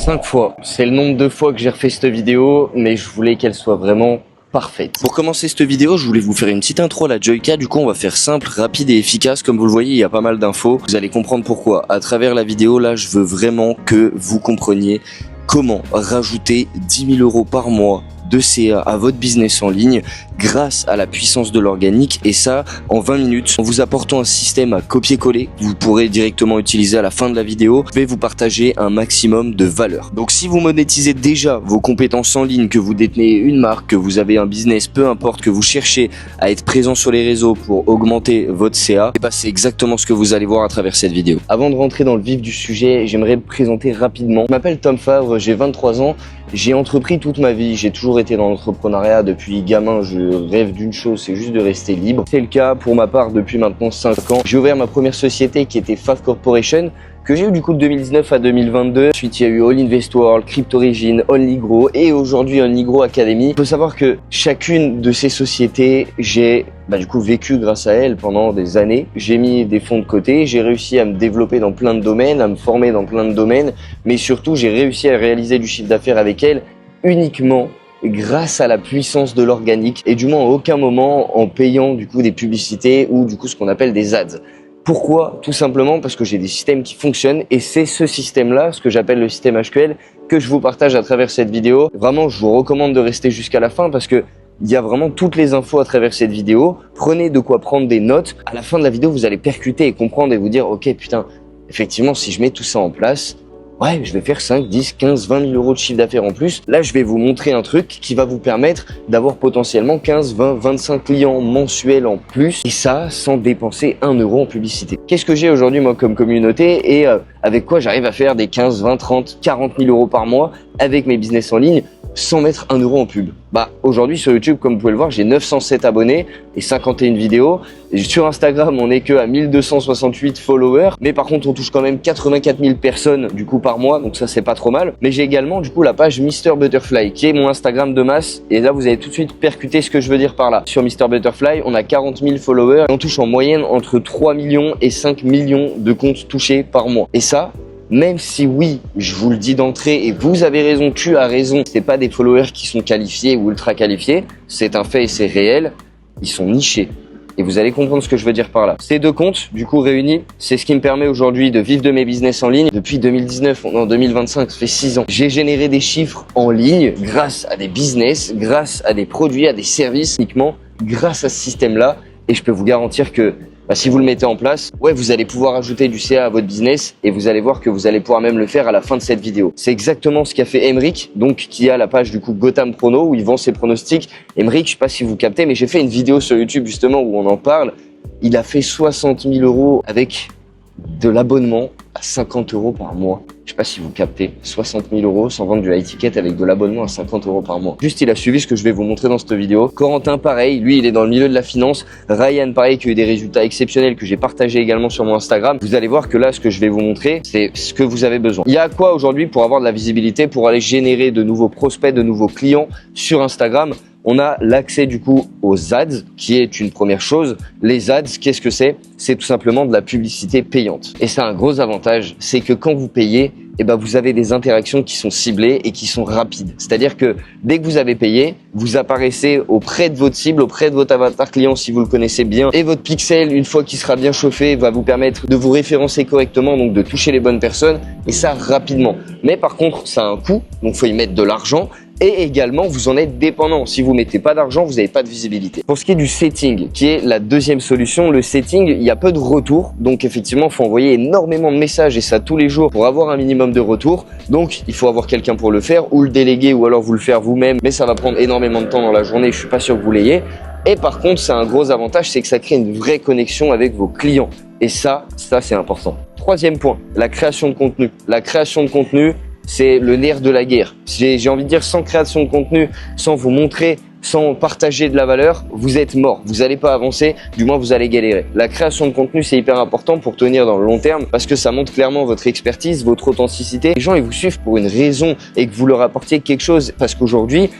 5 fois. C'est le nombre de fois que j'ai refait cette vidéo, mais je voulais qu'elle soit vraiment parfaite. Pour commencer cette vidéo, je voulais vous faire une petite intro à la Joica. Du coup, on va faire simple, rapide et efficace. Comme vous le voyez, il y a pas mal d'infos. Vous allez comprendre pourquoi. À travers la vidéo, là, je veux vraiment que vous compreniez comment rajouter 10 000 € par mois de CA à votre business en ligne grâce à la puissance de l'organique, et ça en 20 minutes en vous apportant un système à copier-coller que vous pourrez directement utiliser à la fin de la vidéo. Je vais vous partager un maximum de valeur. Donc si vous monétisez déjà vos compétences en ligne, que vous détenez une marque, que vous avez un business, peu importe, que vous cherchez à être présent sur les réseaux pour augmenter votre CA, et bah c'est exactement ce que vous allez voir à travers cette vidéo. Avant de rentrer dans le vif du sujet, j'aimerais me présenter rapidement. Je m'appelle Tom Favre, j'ai 23 ans. J'ai entrepris toute ma vie, j'ai toujours été dans l'entrepreneuriat depuis gamin. Je rêve d'une chose, c'est juste de rester libre. C'est le cas pour ma part depuis maintenant 5 ans. J'ai ouvert ma première société qui était Fav Corporation, que j'ai eu du coup de 2019 à 2022. Ensuite, il y a eu All Invest World, Cryptorigin, OnlyGrow et aujourd'hui OnlyGrow Academy. Il faut savoir que chacune de ces sociétés, j'ai du coup vécu grâce à elles pendant des années. J'ai mis des fonds de côté, j'ai réussi à me développer dans plein de domaines, à me former dans plein de domaines, mais surtout j'ai réussi à réaliser du chiffre d'affaires avec elles uniquement grâce à la puissance de l'organique, et du moins à aucun moment en payant du coup des publicités ou du coup ce qu'on appelle des ads. Pourquoi? Tout simplement parce que j'ai des systèmes qui fonctionnent, et c'est ce système-là, ce que j'appelle le système HQL, que je vous partage à travers cette vidéo. Vraiment, je vous recommande de rester jusqu'à la fin parce que il y a vraiment toutes les infos à travers cette vidéo. Prenez de quoi prendre des notes. À la fin de la vidéo, vous allez percuter et comprendre et vous dire, ok, putain, effectivement, si je mets tout ça en place, ouais, je vais faire 5, 10, 15, 20 000 € de chiffre d'affaires en plus. Là, je vais vous montrer un truc qui va vous permettre d'avoir potentiellement 15, 20, 25 clients mensuels en plus. Et ça, sans dépenser 1 € en publicité. Qu'est-ce que j'ai aujourd'hui, moi, comme communauté, et avec quoi j'arrive à faire des 15, 20, 30, 40 000 € par mois avec mes business en ligne sans mettre 1 € en pub? Aujourd'hui sur YouTube, comme vous pouvez le voir, j'ai 907 abonnés et 51 vidéos. Et sur Instagram, on n'est que à 1268 followers, mais par contre on touche quand même 84 000 personnes du coup par mois, donc ça c'est pas trop mal. Mais j'ai également du coup la page Mr Butterfly qui est mon Instagram de masse, et là vous allez tout de suite percuter ce que je veux dire par là. Sur Mr Butterfly, on a 40 000 followers et on touche en moyenne entre 3 millions et 5 millions de comptes touchés par mois. Et ça, même si oui, je vous le dis d'entrée, et vous avez raison, tu as raison, c'est pas des followers qui sont qualifiés ou ultra qualifiés, c'est un fait et c'est réel, ils sont nichés. Et vous allez comprendre ce que je veux dire par là. Ces deux comptes, du coup réunis, c'est ce qui me permet aujourd'hui de vivre de mes business en ligne. Depuis 2019, en 2025, ça fait 6 ans. J'ai généré des chiffres en ligne grâce à des business, grâce à des produits, à des services, uniquement grâce à ce système-là. Et je peux vous garantir que si vous le mettez en place, ouais, vous allez pouvoir ajouter du CA à votre business, et vous allez voir que vous allez pouvoir même le faire à la fin de cette vidéo. C'est exactement ce qu'a fait Emeric, donc qui a la page du coup Gotham Prono où il vend ses pronostics. Emeric, je sais pas si vous captez, mais j'ai fait une vidéo sur YouTube justement où on en parle. Il a fait 60 000 € avec de l'abonnement à 50 € par mois. Je sais pas si vous captez, 60 000 € sans vendre du high ticket avec de l'abonnement à 50 € par mois. Juste, il a suivi ce que je vais vous montrer dans cette vidéo. Corentin, pareil, lui, il est dans le milieu de la finance. Ryan, pareil, qui a eu des résultats exceptionnels que j'ai partagé également sur mon Instagram. Vous allez voir que là, ce que je vais vous montrer, c'est ce que vous avez besoin. Il y a quoi aujourd'hui pour avoir de la visibilité, pour aller générer de nouveaux prospects, de nouveaux clients sur Instagram? On a l'accès du coup aux ads, qui est une première chose. Les ads, qu'est-ce que c'est? C'est tout simplement de la publicité payante. Et c'est un gros avantage, c'est que quand vous payez, vous avez des interactions qui sont ciblées et qui sont rapides. C'est-à-dire que dès que vous avez payé, vous apparaissez auprès de votre cible, auprès de votre avatar client si vous le connaissez bien. Et votre pixel, une fois qu'il sera bien chauffé, va vous permettre de vous référencer correctement, donc de toucher les bonnes personnes, et ça rapidement. Mais par contre, ça a un coût, donc il faut y mettre de l'argent. Et également, vous en êtes dépendant. Si vous mettez pas d'argent, vous n'avez pas de visibilité. Pour ce qui est du setting, qui est la deuxième solution, le setting, il y a peu de retours. Donc effectivement, il faut envoyer énormément de messages, et ça tous les jours, pour avoir un minimum de retours. Donc il faut avoir quelqu'un pour le faire, ou le déléguer, ou alors vous le faire vous-même. Mais ça va prendre énormément de temps dans la journée, je suis pas sûr que vous l'ayez. Et par contre, c'est un gros avantage, c'est que ça crée une vraie connexion avec vos clients. Et ça c'est important. Troisième point, la création de contenu. La création de contenu, c'est le nerf de la guerre. J'ai envie de dire, sans création de contenu, sans vous montrer, sans partager de la valeur, vous êtes mort. Vous n'allez pas avancer, du moins vous allez galérer. La création de contenu, c'est hyper important pour tenir dans le long terme parce que ça montre clairement votre expertise, votre authenticité. Les gens, ils vous suivent pour une raison et que vous leur apportiez quelque chose, parce qu'aujourd'hui,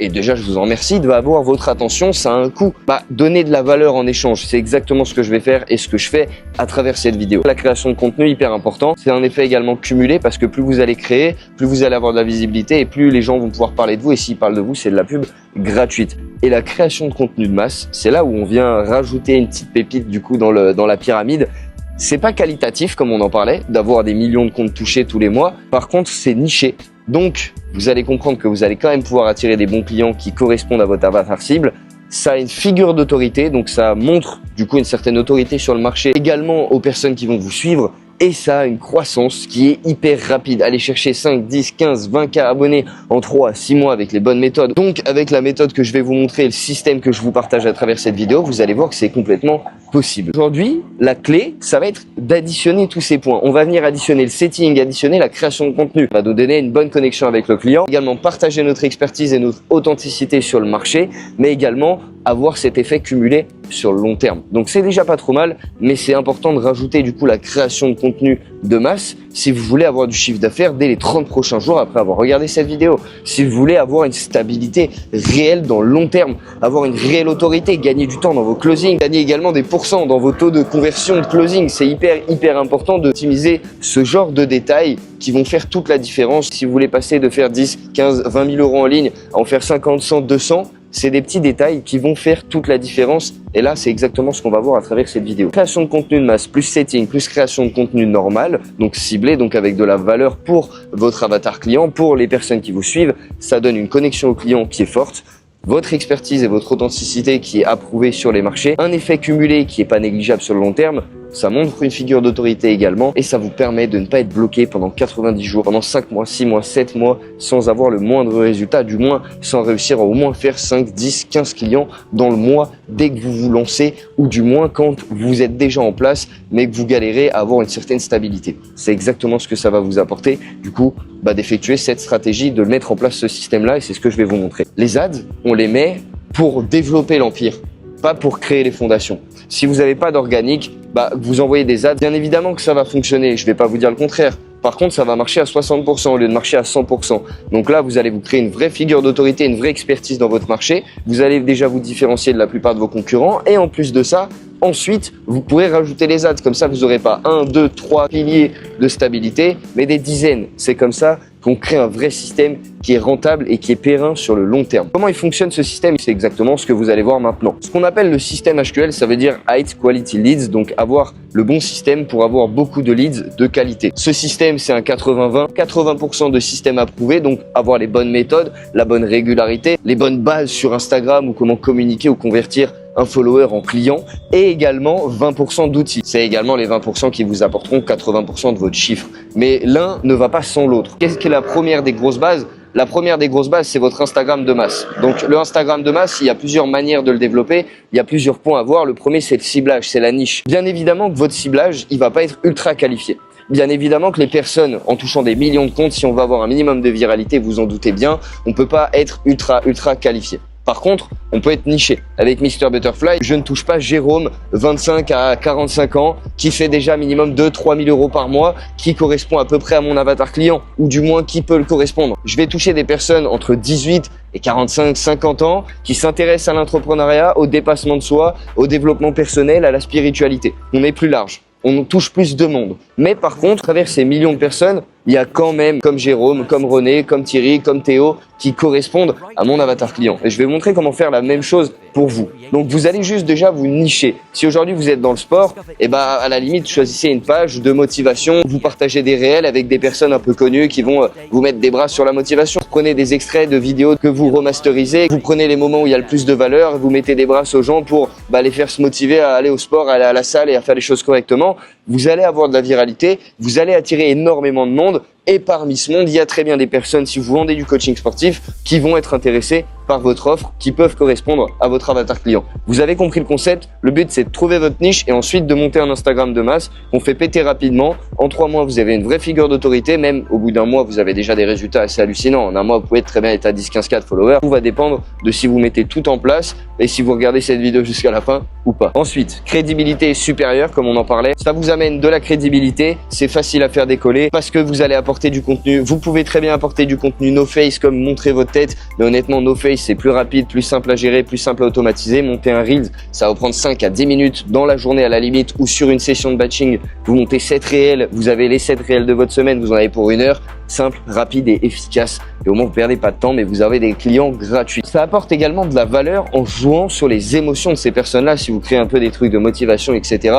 et déjà je vous en remercie, va avoir votre attention, ça a un coût. Donner de la valeur en échange, c'est exactement ce que je vais faire et ce que je fais à travers cette vidéo. La création de contenu, hyper important, c'est un effet également cumulé parce que plus vous allez créer, plus vous allez avoir de la visibilité et plus les gens vont pouvoir parler de vous, et s'ils parlent de vous, c'est de la pub gratuite. Et la création de contenu de masse, c'est là où on vient rajouter une petite pépite du coup dans la pyramide. C'est pas qualitatif comme on en parlait, d'avoir des millions de comptes touchés tous les mois. Par contre, c'est niché. Donc, vous allez comprendre que vous allez quand même pouvoir attirer des bons clients qui correspondent à votre avatar cible. Ça a une figure d'autorité, donc ça montre du coup une certaine autorité sur le marché également aux personnes qui vont vous suivre. Et ça a une croissance qui est hyper rapide. Allez chercher 5, 10, 15, 20K abonnés en 3 à 6 mois avec les bonnes méthodes. Donc avec la méthode que je vais vous montrer, le système que je vous partage à travers cette vidéo, vous allez voir que c'est complètement possible. Aujourd'hui, la clé, ça va être d'additionner tous ces points. On va venir additionner le setting, additionner la création de contenu. Ça va nous donner une bonne connexion avec le client. Également partager notre expertise et notre authenticité sur le marché, mais également avoir cet effet cumulé sur le long terme. Donc c'est déjà pas trop mal, mais c'est important de rajouter du coup la création de contenu de masse si vous voulez avoir du chiffre d'affaires dès les 30 prochains jours après avoir regardé cette vidéo. Si vous voulez avoir une stabilité réelle dans le long terme, avoir une réelle autorité, gagner du temps dans vos closings, gagner également des pourcents dans vos taux de conversion de closing. C'est hyper important d'optimiser ce genre de détails qui vont faire toute la différence. Si vous voulez passer de faire 10, 15, 20 000 euros en ligne à en faire 50, 100, 200, c'est des petits détails qui vont faire toute la différence. Et là, c'est exactement ce qu'on va voir à travers cette vidéo. Création de contenu de masse, plus setting, plus création de contenu normal, donc ciblé, donc avec de la valeur pour votre avatar client, pour les personnes qui vous suivent. Ça donne une connexion au client qui est forte, votre expertise et votre authenticité qui est approuvée sur les marchés, un effet cumulé qui est pas négligeable sur le long terme. Ça montre une figure d'autorité également et ça vous permet de ne pas être bloqué pendant 90 jours, pendant 5 mois, 6 mois, 7 mois sans avoir le moindre résultat, du moins sans réussir à au moins faire 5, 10, 15 clients dans le mois dès que vous vous lancez, ou du moins quand vous êtes déjà en place mais que vous galérez à avoir une certaine stabilité. C'est exactement ce que ça va vous apporter du coup d'effectuer cette stratégie, de mettre en place ce système-là, et c'est ce que je vais vous montrer. Les ads, on les met pour développer l'empire, pas pour créer les fondations. Si vous n'avez pas d'organique, vous envoyez des ads, bien évidemment que ça va fonctionner, je ne vais pas vous dire le contraire. Par contre, ça va marcher à 60% au lieu de marcher à 100%. Donc là, vous allez vous créer une vraie figure d'autorité, une vraie expertise dans votre marché. Vous allez déjà vous différencier de la plupart de vos concurrents. Et en plus de ça, ensuite, vous pourrez rajouter les ads. Comme ça, vous n'aurez pas 1, 2, 3 piliers de stabilité, mais des dizaines. C'est comme ça qu'on crée un vrai système qui est rentable et qui est périn sur le long terme. Comment il fonctionne ce système? C'est exactement ce que vous allez voir maintenant. Ce qu'on appelle le système HQL, ça veut dire High Quality Leads, donc avoir le bon système pour avoir beaucoup de leads de qualité. Ce système, c'est un 80-20, 80% de système approuvé, donc avoir les bonnes méthodes, la bonne régularité, les bonnes bases sur Instagram ou comment communiquer ou convertir un follower en client, et également 20% d'outils. C'est également les 20% qui vous apporteront 80% de votre chiffre. Mais l'un ne va pas sans l'autre. Qu'est-ce qui est la première des grosses bases? La première des grosses bases, c'est votre Instagram de masse. Donc le Instagram de masse, il y a plusieurs manières de le développer, il y a plusieurs points à voir. Le premier, c'est le ciblage, c'est la niche. Bien évidemment que votre ciblage, il va pas être ultra qualifié. Bien évidemment que les personnes, en touchant des millions de comptes, si on va avoir un minimum de viralité, vous en doutez bien, on peut pas être ultra qualifié. Par contre, on peut être niché. Avec Mr Butterfly, je ne touche pas Jérôme, 25 à 45 ans, qui fait déjà minimum 2-3 000 euros par mois, qui correspond à peu près à mon avatar client, ou du moins qui peut le correspondre. Je vais toucher des personnes entre 18 et 45-50 ans qui s'intéressent à l'entrepreneuriat, au dépassement de soi, au développement personnel, à la spiritualité. On est plus large. On touche plus de monde. Mais par contre, à travers ces millions de personnes, il y a quand même, comme Jérôme, comme René, comme Thierry, comme Théo, qui correspondent à mon avatar client. Et je vais vous montrer comment faire la même chose pour vous. Donc vous allez juste déjà vous nicher. Si aujourd'hui vous êtes dans le sport, à la limite, choisissez une page de motivation. Vous partagez des réels avec des personnes un peu connues qui vont vous mettre des bras sur la motivation. Prenez des extraits de vidéos que vous remasterisez. Vous prenez les moments où il y a le plus de valeur et vous mettez des bras aux gens pour les faire se motiver à aller au sport, à aller à la salle et à faire les choses correctement. Vous allez avoir de la viralité, vous allez attirer énormément de monde. Et parmi ce monde, il y a très bien des personnes, si vous vendez du coaching sportif, qui vont être intéressées par votre offre qui peuvent correspondre à votre avatar client. Vous avez compris le concept. Le but, c'est de trouver votre niche et ensuite de monter un Instagram de masse qu'on fait péter rapidement. En 3 mois, vous avez une vraie figure d'autorité. Même au bout d'un mois, vous avez déjà des résultats assez hallucinants. En un mois, vous pouvez très bien être à 10, 15, 4 followers. Tout va dépendre de si vous mettez tout en place et si vous regardez cette vidéo jusqu'à la fin ou pas. Ensuite, crédibilité supérieure, comme on en parlait. Ça vous amène de la crédibilité. C'est facile à faire décoller parce que vous allez apporter du contenu. Vous pouvez très bien apporter du contenu no face comme montrer votre tête. Mais honnêtement, no face, c'est plus rapide, plus simple à gérer, plus simple à automatiser. Monter un Reels, ça va prendre 5 à 10 minutes dans la journée à la limite ou sur une session de batching. Vous montez 7 réels, vous avez les 7 réels de votre semaine, vous en avez pour 1 heure. Simple, rapide et efficace. Et au moins, vous perdez pas de temps, mais vous avez des clients gratuits. Ça apporte également de la valeur en jouant sur les émotions de ces personnes-là. Si vous créez un peu des trucs de motivation, etc.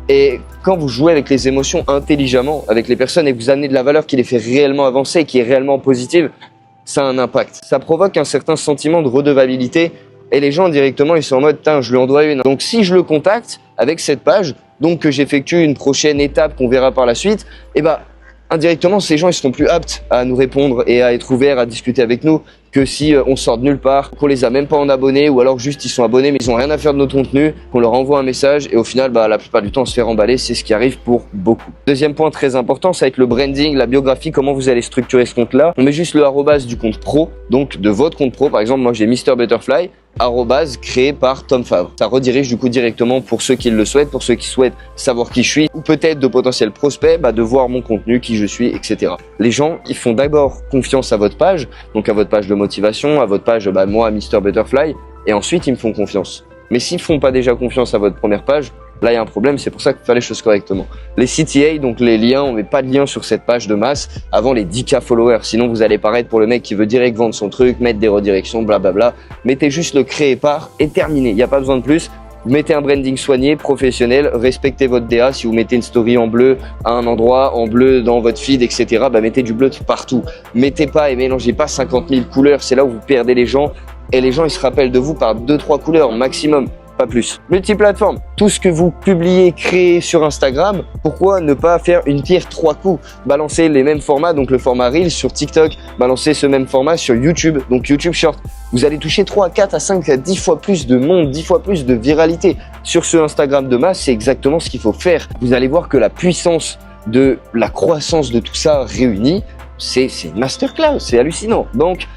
Et quand vous jouez avec les émotions intelligemment avec les personnes et que vous amenez de la valeur qui les fait réellement avancer, qui est réellement positive, ça a un impact. Ça provoque un certain sentiment de redevabilité et les gens directement, ils sont en mode, tiens, je lui en dois une. Donc si je le contacte avec cette page, donc que j'effectue une prochaine étape qu'on verra par la suite, et bah, indirectement, ces gens, ils seront plus aptes à nous répondre et à être ouverts à discuter avec nous que si on sort de nulle part, qu'on les a même pas en abonnés ou alors juste ils sont abonnés mais ils ont rien à faire de notre contenu, qu'on leur envoie un message et au final, bah, la plupart du temps, on se fait remballer. C'est ce qui arrive pour beaucoup. Deuxième point très important, ça va être le branding, la biographie, comment vous allez structurer ce compte-là. On met juste le arrobase du compte pro, donc de votre compte pro. Par exemple, moi, j'ai Mr Butterfly, arrobase créé par Tom Favre. Ça redirige du coup directement pour ceux qui le souhaitent, pour ceux qui souhaitent savoir qui je suis ou peut-être de potentiels prospects, bah, de voir mon contenu, qui je suis, etc. Les gens, ils font d'abord confiance à votre page, donc à votre page de motivation, à votre page, bah, moi, Mr Butterfly, et ensuite ils me font confiance. Mais s'ils font pas déjà confiance à votre première page, là il y a un problème, c'est pour ça qu'il faut faire les choses correctement. Les CTA, donc les liens, on met pas de lien sur cette page de masse avant les 10K followers, sinon vous allez paraître pour le mec qui veut direct vendre son truc, mettre des redirections, blablabla. Mettez juste le créer par et terminé, il n'y a pas besoin de plus. Vous mettez un branding soigné, professionnel, respectez votre DA. Si vous mettez une story en bleu à un endroit, en bleu dans votre feed, etc., bah mettez du bleu partout. Mettez pas et mélangez pas 50 000 couleurs, c'est là où vous perdez les gens. Et les gens, ils se rappellent de vous par 2-3 couleurs maximum, pas plus. Multiplateforme, tout ce que vous publiez, créez sur Instagram, pourquoi ne pas faire une pierre 3 coups? Balancer les mêmes formats, donc le format Reel sur TikTok, balancer ce même format sur YouTube, donc YouTube Short. Vous allez toucher 3 à 4 à 5 à 10 fois plus de monde, 10 fois plus de viralité. Sur ce Instagram de masse, c'est exactement ce qu'il faut faire. Vous allez voir que la puissance de la croissance de tout ça réuni, c'est une masterclass, c'est hallucinant. Donc,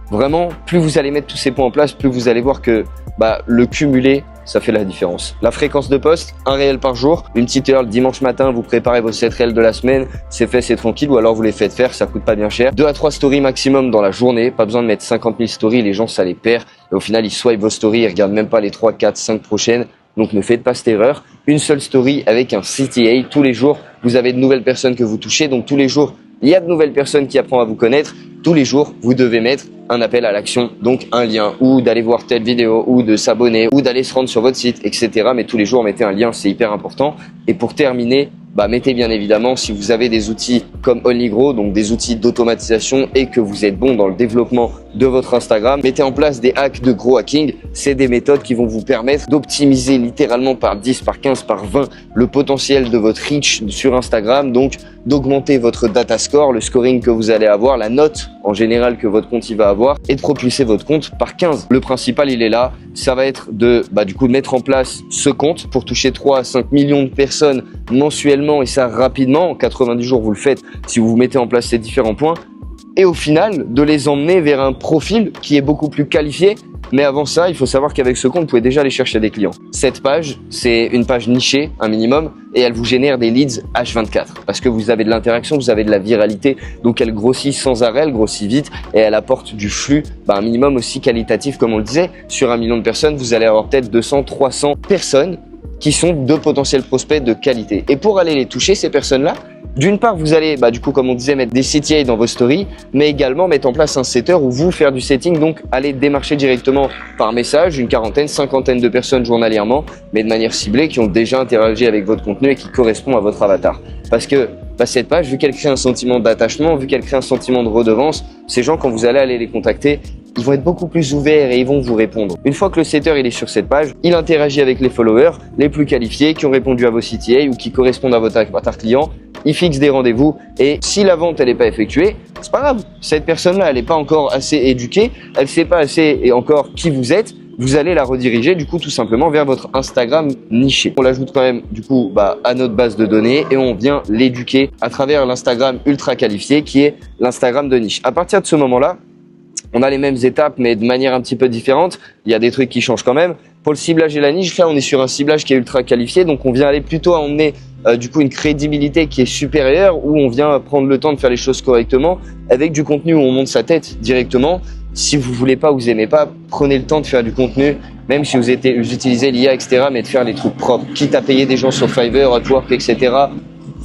vraiment, plus vous allez mettre tous ces points en place, plus vous allez voir que bah, le cumulé, ça fait la différence. La fréquence de poste, 1 réel par jour, une petite heure le dimanche matin, vous préparez vos 7 réels de la semaine, c'est fait, c'est tranquille, ou alors vous les faites faire, ça coûte pas bien cher. 2 à 3 stories maximum dans la journée, pas besoin de mettre 50 000 stories, les gens ça les perd, et au final ils swipent vos stories, ils regardent même pas les 3, 4, 5 prochaines, donc ne faites pas cette erreur. Une seule story avec un CTA, tous les jours, vous avez de nouvelles personnes que vous touchez, donc tous les jours, il y a de nouvelles personnes qui apprennent à vous connaître. Tous les jours, vous devez mettre un appel à l'action, donc un lien, ou d'aller voir telle vidéo, ou de s'abonner, ou d'aller se rendre sur votre site, etc. Mais tous les jours, mettez un lien, c'est hyper important. Et pour terminer, bah, mettez bien évidemment, si vous avez des outils comme OnlyGrow, donc des outils d'automatisation et que vous êtes bon dans le développement de votre Instagram, mettez en place des hacks de gros hacking. C'est des méthodes qui vont vous permettre d'optimiser littéralement par 10, par 15, par 20 le potentiel de votre reach sur Instagram, donc d'augmenter votre data score, le scoring que vous allez avoir, la note en général que votre compte il va avoir et de propulser votre compte par 15. Le principal, il est là. Ça va être de, du coup, mettre en place ce compte pour toucher 3 à 5 millions de personnes mensuellement et ça rapidement. En 90 jours, vous le faites si vous mettez en place ces différents points. Et au final, de les emmener vers un profil qui est beaucoup plus qualifié. Mais avant ça, il faut savoir qu'avec ce compte, vous pouvez déjà aller chercher des clients. Cette page, c'est une page nichée, un minimum, et elle vous génère des leads H24. Parce que vous avez de l'interaction, vous avez de la viralité, donc elle grossit sans arrêt, elle grossit vite, et elle apporte du flux, un minimum aussi qualitatif, comme on le disait. Sur 1 million de personnes, vous allez avoir peut-être 200, 300 personnes qui sont de potentiels prospects de qualité. Et pour aller les toucher, ces personnes-là, d'une part, vous allez, du coup, comme on disait, mettre des CTA dans vos stories, mais également mettre en place un setter où vous faire du setting, donc aller démarcher directement par message une quarantaine, cinquantaine de personnes journalièrement, mais de manière ciblée, qui ont déjà interagi avec votre contenu et qui correspondent à votre avatar. Parce que cette page, vu qu'elle crée un sentiment d'attachement, vu qu'elle crée un sentiment de redevance, ces gens, quand vous allez aller les contacter, ils vont être beaucoup plus ouverts et ils vont vous répondre. Une fois que le setter il est sur cette page, il interagit avec les followers les plus qualifiés qui ont répondu à vos CTA ou qui correspondent à votre avatar client. il fixe des rendez-vous et si la vente elle n'est pas effectuée, c'est pas grave. Cette personne-là, elle n'est pas encore assez éduquée, elle sait pas assez et encore qui vous êtes. Vous allez la rediriger du coup tout simplement vers votre Instagram niché. On l'ajoute quand même du coup à notre base de données et on vient l'éduquer à travers l'Instagram ultra qualifié qui est l'Instagram de niche. À partir de ce moment-là, on a les mêmes étapes mais de manière un petit peu différente. Il y a des trucs qui changent quand même. Pour le ciblage et la niche, là on est sur un ciblage qui est ultra qualifié, donc on vient aller plutôt à emmener du coup une crédibilité qui est supérieure, où on vient prendre le temps de faire les choses correctement avec du contenu où on monte sa tête directement. Si vous voulez pas, vous aimez pas, prenez le temps de faire du contenu, même si vous utilisez l'IA, etc., mais de faire les trucs propres. Quitte à payer des gens sur Fiverr, Upwork, etc.,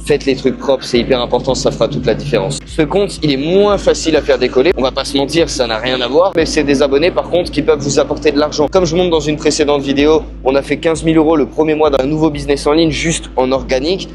faites les trucs propres, c'est hyper important, ça fera toute la différence. Ce compte, il est moins facile à faire décoller. On va pas se mentir, ça n'a rien à voir, mais c'est des abonnés par contre qui peuvent vous apporter de l'argent. Comme je montre dans une précédente vidéo, on a fait 15 000 € le premier mois d'un nouveau business en ligne, juste en organique.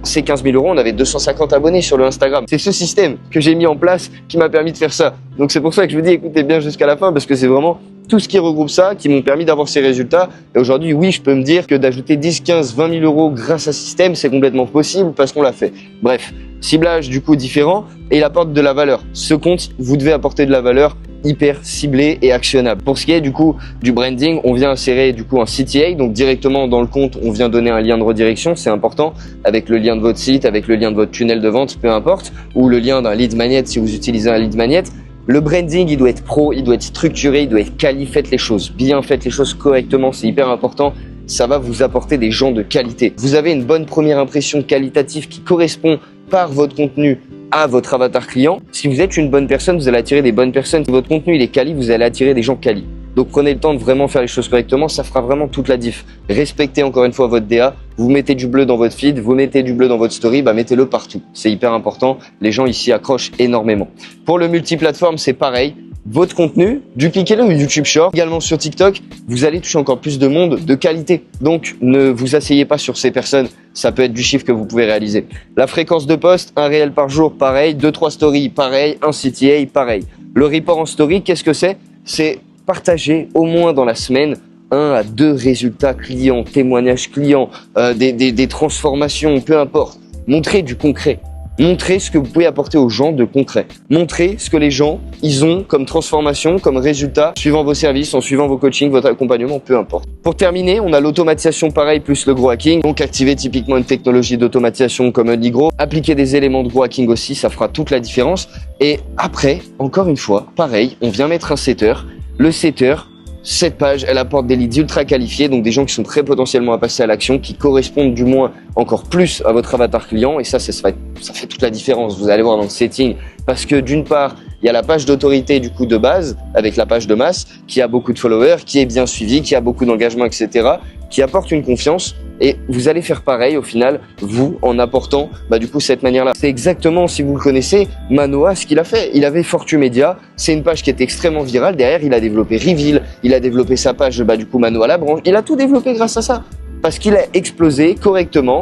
Ces 15 000 €, on avait 250 abonnés sur le Instagram. C'est ce système que j'ai mis en place qui m'a permis de faire ça. Donc c'est pour ça que je vous dis, écoutez bien jusqu'à la fin, parce que c'est vraiment tout ce qui regroupe ça qui m'ont permis d'avoir ces résultats. Et aujourd'hui, oui, je peux me dire que d'ajouter 10, 15, 20 000 € grâce à ce système, c'est complètement possible parce qu'on l'a fait. Bref, ciblage du coup différent et il apporte de la valeur. Ce compte, vous devez apporter de la valeur hyper ciblé et actionnable. Pour ce qui est du coup du branding, on vient insérer du coup un CTA, donc directement dans le compte, on vient donner un lien de redirection, c'est important, avec le lien de votre site, avec le lien de votre tunnel de vente, peu importe, ou le lien d'un lead magnet si vous utilisez un lead magnet. Le branding, il doit être pro, il doit être structuré, il doit être quali, faites les choses bien, faites les choses correctement, c'est hyper important. Ça va vous apporter des gens de qualité. Vous avez une bonne première impression qualitative qui correspond par votre contenu à votre avatar client. Si vous êtes une bonne personne, vous allez attirer des bonnes personnes. Si votre contenu il est quali, vous allez attirer des gens quali. Donc prenez le temps de vraiment faire les choses correctement, ça fera vraiment toute la diff. Respectez encore une fois votre DA, vous mettez du bleu dans votre feed, vous mettez du bleu dans votre story, mettez-le partout. C'est hyper important, les gens ici accrochent énormément. Pour le multiplateforme, c'est pareil. Votre contenu, dupliquez-le ou YouTube Short, également sur TikTok, vous allez toucher encore plus de monde de qualité. Donc, ne vous asseyez pas sur ces personnes, ça peut être du chiffre que vous pouvez réaliser. La fréquence de poste, un réel par jour, pareil, 2-3 stories, pareil, un CTA, pareil. Le report en story, qu'est-ce que c'est? C'est partager au moins dans la semaine 1 à 2 résultats clients, témoignages clients, des transformations, peu importe. Montrez du concret. Montrez ce que vous pouvez apporter aux gens de concret. Montrez ce que les gens, ils ont comme transformation, comme résultat, suivant vos services, en suivant vos coachings, votre accompagnement, peu importe. Pour terminer, on a l'automatisation pareil, plus le gros hacking. Donc, activez typiquement une technologie d'automatisation comme Nigro. Appliquez des éléments de gros hacking aussi, ça fera toute la différence. Et après, encore une fois, pareil, on vient mettre un setter. Le setter, cette page, elle apporte des leads ultra qualifiés, donc des gens qui sont très potentiellement à passer à l'action, qui correspondent du moins encore plus à votre avatar client. Et ça fait toute la différence. Vous allez voir dans le setting, parce que d'une part, il y a la page d'autorité du coup de base, avec la page de masse, qui a beaucoup de followers, qui est bien suivie, qui a beaucoup d'engagement, etc., qui apporte une confiance. Et vous allez faire pareil au final, vous, en apportant du coup cette manière-là. C'est exactement, si vous le connaissez, Manoa, ce qu'il a fait. Il avait Fortu Media, c'est une page qui est extrêmement virale. Derrière, il a développé Reveal, il a développé sa page du coup Manoa Labranche. Il a tout développé grâce à ça. Parce qu'il a explosé correctement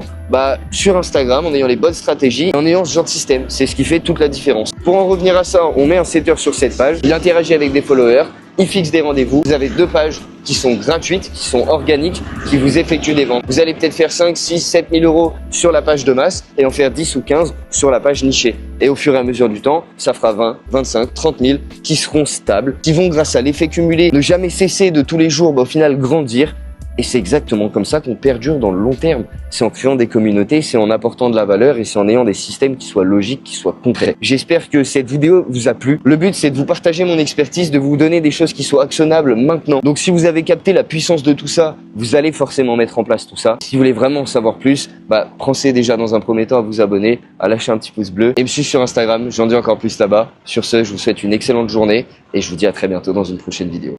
sur Instagram en ayant les bonnes stratégies, en ayant ce genre de système. C'est ce qui fait toute la différence. Pour en revenir à ça, on met un setter sur cette page, il interagit avec des followers, il fixe des rendez-vous. Vous avez 2 pages qui sont gratuites, qui sont organiques, qui vous effectuent des ventes. Vous allez peut-être faire 5, 6, 7 000 € sur la page de masse et en faire 10 ou 15 sur la page nichée. Et au fur et à mesure du temps, ça fera 20, 25, 30 000 qui seront stables, qui vont grâce à l'effet cumulé ne jamais cesser de tous les jours, au final grandir. Et c'est exactement comme ça qu'on perdure dans le long terme. C'est en créant des communautés, c'est en apportant de la valeur et c'est en ayant des systèmes qui soient logiques, qui soient concrets. J'espère que cette vidéo vous a plu. Le but, c'est de vous partager mon expertise, de vous donner des choses qui soient actionnables maintenant. Donc si vous avez capté la puissance de tout ça, vous allez forcément mettre en place tout ça. Si vous voulez vraiment en savoir plus, pensez déjà dans un premier temps à vous abonner, à lâcher un petit pouce bleu et me suivre sur Instagram, j'en dis encore plus là-bas. Sur ce, je vous souhaite une excellente journée et je vous dis à très bientôt dans une prochaine vidéo.